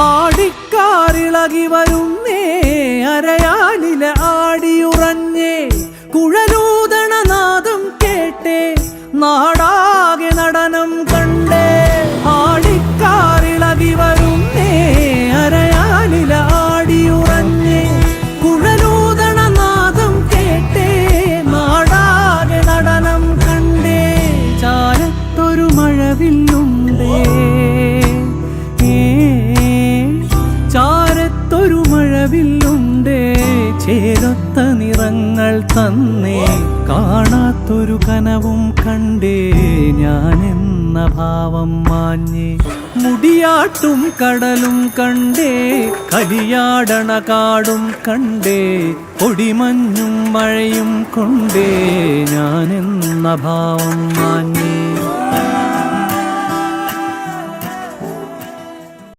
ആടിക്കാറിളകി വരുന്നേ അരയാലില ആടിയുറഞ്ഞേ കുഴലൂതണനാദം കേട്ടേ നാടാകെ നടനം കണ്ടേ ആടിക്കാറിളകി വരുന്നേ അരയാലില ആടിയുറഞ്ഞേ കുഴലൂതണനാദം കേട്ടേ നാടാകെ നടനം കണ്ടേ ചാരത്തൊരു മഴവില്ലുണ്ടേ ചാരത്തൊരു മഴവില്ലുണ്ടേ ചേരൊത്ത നിറങ്ങൾ തന്നേ കാണാത്തൊരു കനവും കണ്ടേ ഞാനെന്ന ഭാവം മാഞ്ഞേ മുടിയാട്ടും കടലും കണ്ടേ കലിയാടണ കാടും കണ്ടേ പൊടിമഞ്ഞും മഴയും കൊണ്ടേ ഞാനെന്ന ഭാവം മാഞ്ഞേ